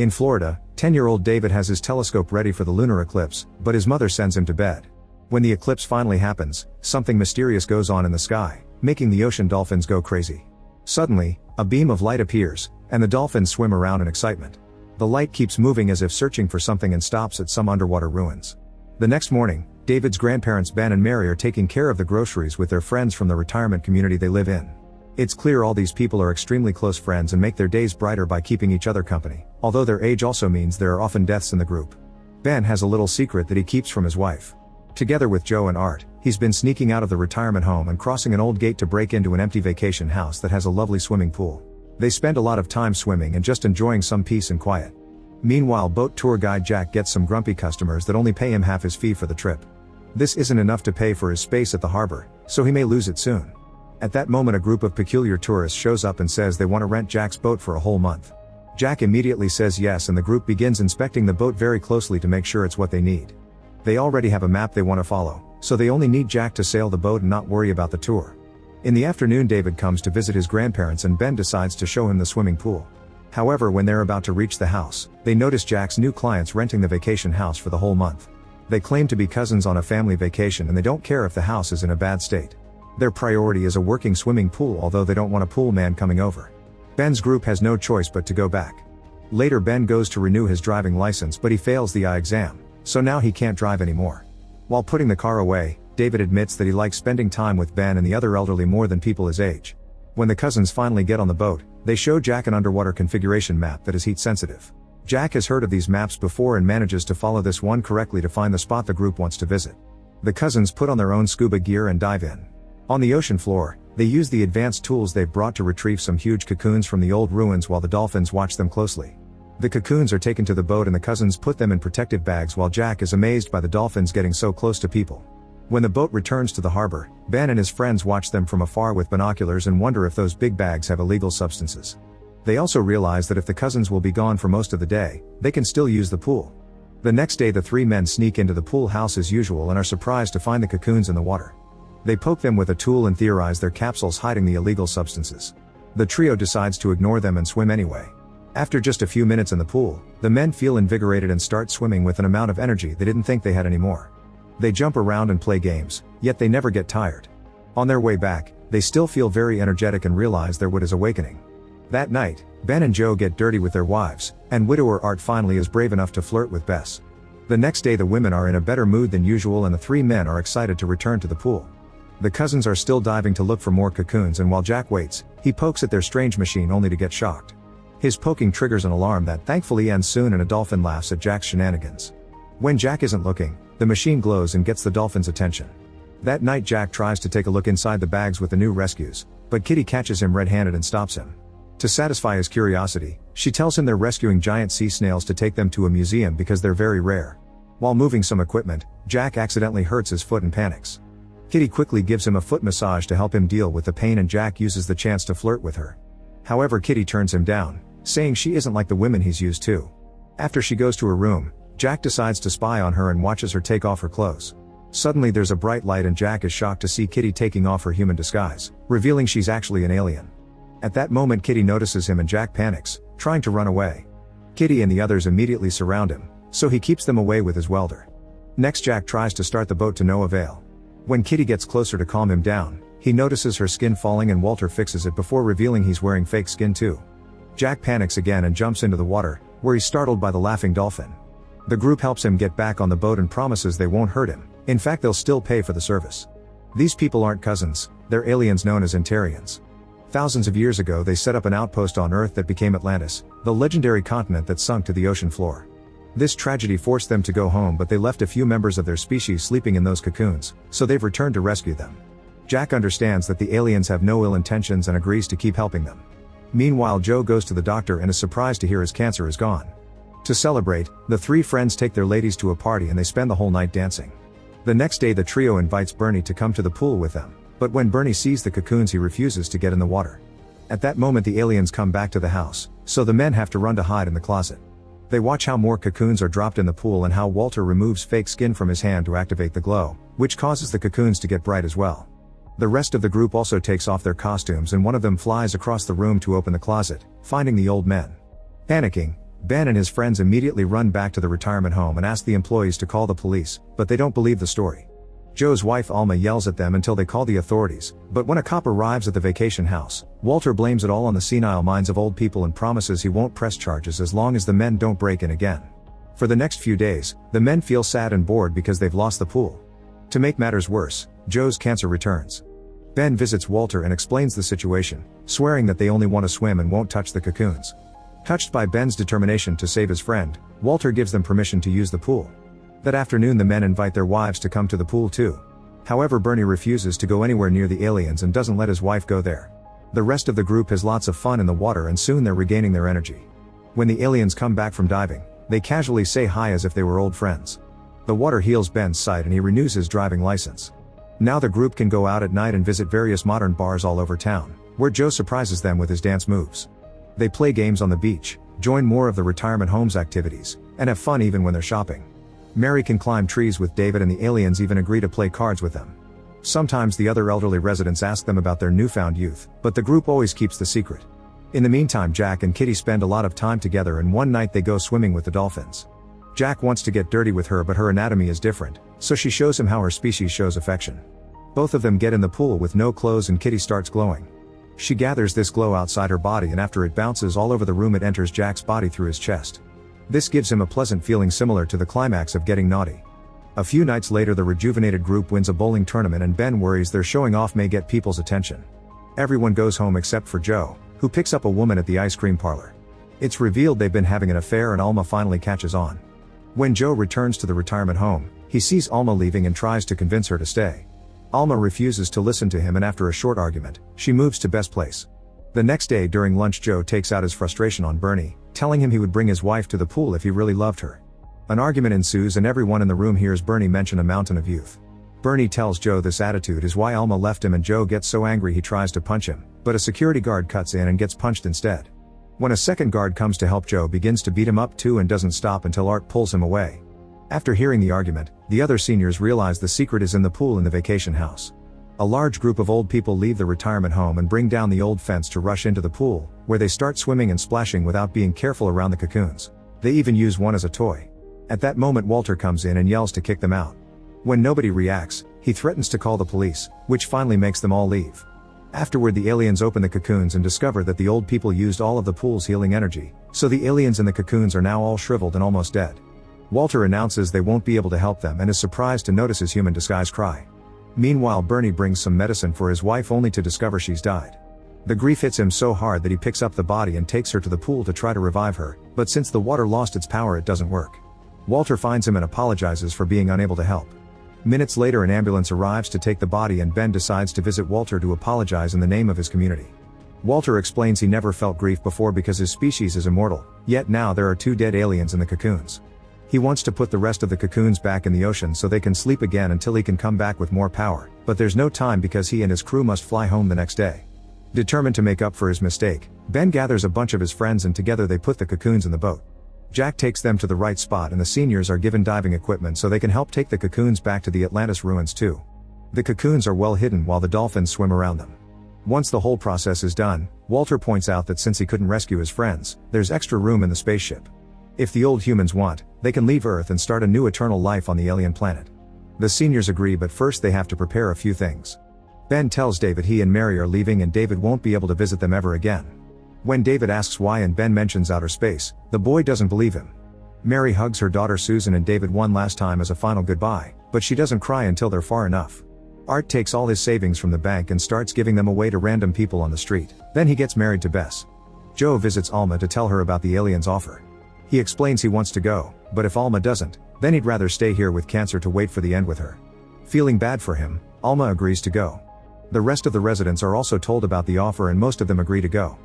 In Florida, 10-year-old David has his telescope ready for the lunar eclipse, but his mother sends him to bed. When the eclipse finally happens, something mysterious goes on in the sky, making the ocean dolphins go crazy. Suddenly, a beam of light appears, and the dolphins swim around in excitement. The light keeps moving as if searching for something and stops at some underwater ruins. The next morning, David's grandparents Ben and Mary are taking care of the groceries with their friends from the retirement community they live in. It's clear all these people are extremely close friends and make their days brighter by keeping each other company, although their age also means there are often deaths in the group. Ben has a little secret that he keeps from his wife. Together with Joe and Art, he's been sneaking out of the retirement home and crossing an old gate to break into an empty vacation house that has a lovely swimming pool. They spend a lot of time swimming and just enjoying some peace and quiet. Meanwhile, boat tour guide Jack gets some grumpy customers that only pay him half his fee for the trip. This isn't enough to pay for his space at the harbor, so he may lose it soon. At that moment, a group of peculiar tourists shows up and says they want to rent Jack's boat for a whole month. Jack immediately says yes, and the group begins inspecting the boat very closely to make sure it's what they need. They already have a map they want to follow, so they only need Jack to sail the boat and not worry about the tour. In the afternoon, David comes to visit his grandparents and Ben decides to show him the swimming pool. However, when they're about to reach the house, they notice Jack's new clients renting the vacation house for the whole month. They claim to be cousins on a family vacation and they don't care if the house is in a bad state. Their priority is a working swimming pool, although they don't want a pool man coming over. Ben's group has no choice but to go back. Later, Ben goes to renew his driving license, but he fails the eye exam, so now he can't drive anymore. While putting the car away, David admits that he likes spending time with Ben and the other elderly more than people his age. When the cousins finally get on the boat, they show Jack an underwater configuration map that is heat sensitive. Jack has heard of these maps before and manages to follow this one correctly to find the spot the group wants to visit. The cousins put on their own scuba gear and dive in. On the ocean floor, they use the advanced tools they've brought to retrieve some huge cocoons from the old ruins while the dolphins watch them closely. The cocoons are taken to the boat and the cousins put them in protective bags while Jack is amazed by the dolphins getting so close to people. When the boat returns to the harbor, Ben and his friends watch them from afar with binoculars and wonder if those big bags have illegal substances. They also realize that if the cousins will be gone for most of the day, they can still use the pool. The next day, the three men sneak into the pool house as usual and are surprised to find the cocoons in the water. They poke them with a tool and theorize their capsules hiding the illegal substances. The trio decides to ignore them and swim anyway. After just a few minutes in the pool, the men feel invigorated and start swimming with an amount of energy they didn't think they had anymore. They jump around and play games, yet they never get tired. On their way back, they still feel very energetic and realize their wit is awakening. That night, Ben and Joe get dirty with their wives, and widower Art finally is brave enough to flirt with Bess. The next day, the women are in a better mood than usual and the three men are excited to return to the pool. The cousins are still diving to look for more cocoons, and while Jack waits, he pokes at their strange machine only to get shocked. His poking triggers an alarm that thankfully ends soon and a dolphin laughs at Jack's shenanigans. When Jack isn't looking, the machine glows and gets the dolphin's attention. That night, Jack tries to take a look inside the bags with the new rescues, but Kitty catches him red-handed and stops him. To satisfy his curiosity, she tells him they're rescuing giant sea snails to take them to a museum because they're very rare. While moving some equipment, Jack accidentally hurts his foot and panics. Kitty quickly gives him a foot massage to help him deal with the pain, and Jack uses the chance to flirt with her. However, Kitty turns him down, saying she isn't like the women he's used to. After she goes to her room, Jack decides to spy on her and watches her take off her clothes. Suddenly there's a bright light and Jack is shocked to see Kitty taking off her human disguise, revealing she's actually an alien. At that moment, Kitty notices him and Jack panics, trying to run away. Kitty and the others immediately surround him, so he keeps them away with his welder. Next, Jack tries to start the boat to no avail. When Kitty gets closer to calm him down, he notices her skin falling and Walter fixes it before revealing he's wearing fake skin too. Jack panics again and jumps into the water, where he's startled by the laughing dolphin. The group helps him get back on the boat and promises they won't hurt him. In fact, they'll still pay for the service. These people aren't cousins, they're aliens known as Antarians. Thousands of years ago, they set up an outpost on Earth that became Atlantis, the legendary continent that sunk to the ocean floor. This tragedy forced them to go home, but they left a few members of their species sleeping in those cocoons, so they've returned to rescue them. Jack understands that the aliens have no ill intentions and agrees to keep helping them. Meanwhile, Joe goes to the doctor and is surprised to hear his cancer is gone. To celebrate, the three friends take their ladies to a party and they spend the whole night dancing. The next day, the trio invites Bernie to come to the pool with them, but when Bernie sees the cocoons, he refuses to get in the water. At that moment, the aliens come back to the house, so the men have to run to hide in the closet. They watch how more cocoons are dropped in the pool and how Walter removes fake skin from his hand to activate the glow, which causes the cocoons to get bright as well. The rest of the group also takes off their costumes and one of them flies across the room to open the closet, finding the old men. Panicking, Ben and his friends immediately run back to the retirement home and ask the employees to call the police, but they don't believe the story. Joe's wife Alma yells at them until they call the authorities, but when a cop arrives at the vacation house, Walter blames it all on the senile minds of old people and promises he won't press charges as long as the men don't break in again. For the next few days, the men feel sad and bored because they've lost the pool. To make matters worse, Joe's cancer returns. Ben visits Walter and explains the situation, swearing that they only want to swim and won't touch the cocoons. Touched by Ben's determination to save his friend, Walter gives them permission to use the pool. That afternoon the men invite their wives to come to the pool too. However, Bernie refuses to go anywhere near the aliens and doesn't let his wife go there. The rest of the group has lots of fun in the water and soon they're regaining their energy. When the aliens come back from diving, they casually say hi as if they were old friends. The water heals Ben's sight and he renews his driving license. Now the group can go out at night and visit various modern bars all over town, where Joe surprises them with his dance moves. They play games on the beach, join more of the retirement home's activities, and have fun even when they're shopping. Mary can climb trees with David and the aliens even agree to play cards with them. Sometimes the other elderly residents ask them about their newfound youth, but the group always keeps the secret. In the meantime, Jack and Kitty spend a lot of time together and one night they go swimming with the dolphins. Jack wants to get dirty with her but her anatomy is different, so she shows him how her species shows affection. Both of them get in the pool with no clothes and Kitty starts glowing. She gathers this glow outside her body and after it bounces all over the room it enters Jack's body through his chest. This gives him a pleasant feeling similar to the climax of Getting Naughty. A few nights later the rejuvenated group wins a bowling tournament and Ben worries their showing off may get people's attention. Everyone goes home except for Joe, who picks up a woman at the ice cream parlor. It's revealed they've been having an affair and Alma finally catches on. When Joe returns to the retirement home, he sees Alma leaving and tries to convince her to stay. Alma refuses to listen to him and after a short argument, she moves to Best Place. The next day during lunch Joe takes out his frustration on Bernie, telling him he would bring his wife to the pool if he really loved her. An argument ensues and everyone in the room hears Bernie mention a mountain of youth. Bernie tells Joe this attitude is why Alma left him and Joe gets so angry he tries to punch him, but a security guard cuts in and gets punched instead. When a second guard comes to help Joe begins to beat him up too and doesn't stop until Art pulls him away. After hearing the argument, the other seniors realize the secret is in the pool in the vacation house. A large group of old people leave the retirement home and bring down the old fence to rush into the pool, where they start swimming and splashing without being careful around the cocoons. They even use one as a toy. At that moment Walter comes in and yells to kick them out. When nobody reacts, he threatens to call the police, which finally makes them all leave. Afterward the aliens open the cocoons and discover that the old people used all of the pool's healing energy, so the aliens in the cocoons are now all shriveled and almost dead. Walter announces they won't be able to help them and is surprised to notice his human disguise cry. Meanwhile Bernie brings some medicine for his wife only to discover she's died. The grief hits him so hard that he picks up the body and takes her to the pool to try to revive her, but since the water lost its power it doesn't work. Walter finds him and apologizes for being unable to help. Minutes later an ambulance arrives to take the body and Ben decides to visit Walter to apologize in the name of his community. Walter explains he never felt grief before because his species is immortal, yet now there are 2 dead aliens in the cocoons. He wants to put the rest of the cocoons back in the ocean so they can sleep again until he can come back with more power, but there's no time because he and his crew must fly home the next day. Determined to make up for his mistake, Ben gathers a bunch of his friends and together they put the cocoons in the boat. Jack takes them to the right spot and the seniors are given diving equipment so they can help take the cocoons back to the Atlantis ruins too. The cocoons are well hidden while the dolphins swim around them. Once the whole process is done, Walter points out that since he couldn't rescue his friends, there's extra room in the spaceship. If the old humans want, they can leave Earth and start a new eternal life on the alien planet. The seniors agree but first they have to prepare a few things. Ben tells David he and Mary are leaving and David won't be able to visit them ever again. When David asks why and Ben mentions outer space, the boy doesn't believe him. Mary hugs her daughter Susan and David one last time as a final goodbye, but she doesn't cry until they're far enough. Art takes all his savings from the bank and starts giving them away to random people on the street, then he gets married to Bess. Joe visits Alma to tell her about the aliens' offer. He explains he wants to go, but if Alma doesn't, then he'd rather stay here with cancer to wait for the end with her. Feeling bad for him, Alma agrees to go. The rest of the residents are also told about the offer and most of them agree to go.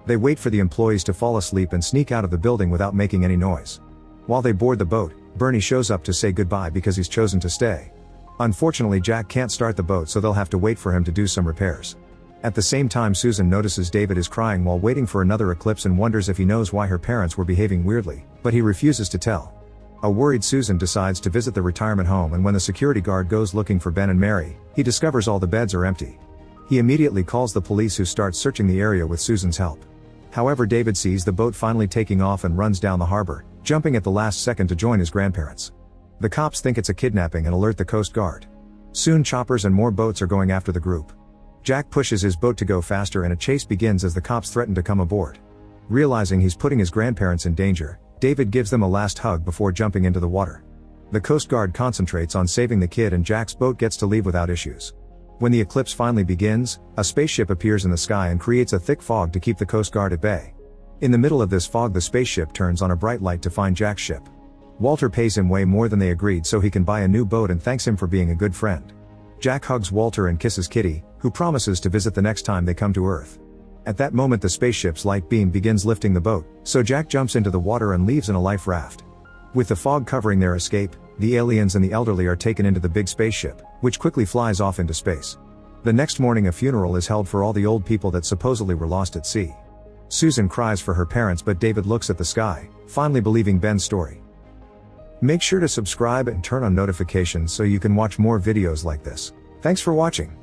They wait for the employees to fall asleep and sneak out of the building without making any noise. While they board the boat, Bernie shows up to say goodbye because he's chosen to stay. Unfortunately Jack can't start the boat so they'll have to wait for him to do some repairs. At the same time Susan notices David is crying while waiting for another eclipse and wonders if he knows why her parents were behaving weirdly, but he refuses to tell. A worried Susan decides to visit the retirement home and when the security guard goes looking for Ben and Mary, he discovers all the beds are empty. He immediately calls the police who start searching the area with Susan's help. However, David sees the boat finally taking off and runs down the harbor, jumping at the last second to join his grandparents. The cops think it's a kidnapping and alert the Coast Guard. Soon choppers and more boats are going after the group. Jack pushes his boat to go faster and a chase begins as the cops threaten to come aboard. Realizing he's putting his grandparents in danger, David gives them a last hug before jumping into the water. The Coast Guard concentrates on saving the kid and Jack's boat gets to leave without issues. When the eclipse finally begins, a spaceship appears in the sky and creates a thick fog to keep the Coast Guard at bay. In the middle of this fog, the spaceship turns on a bright light to find Jack's ship. Walter pays him way more than they agreed so he can buy a new boat and thanks him for being a good friend. Jack hugs Walter and kisses Kitty, who promises to visit the next time they come to Earth. At that moment the spaceship's light beam begins lifting the boat, so Jack jumps into the water and leaves in a life raft. With the fog covering their escape, the aliens and the elderly are taken into the big spaceship, which quickly flies off into space. The next morning a funeral is held for all the old people that supposedly were lost at sea. Susan cries for her parents but David looks at the sky, finally believing Ben's story. Make sure to subscribe and turn on notifications so you can watch more videos like this. Thanks for watching.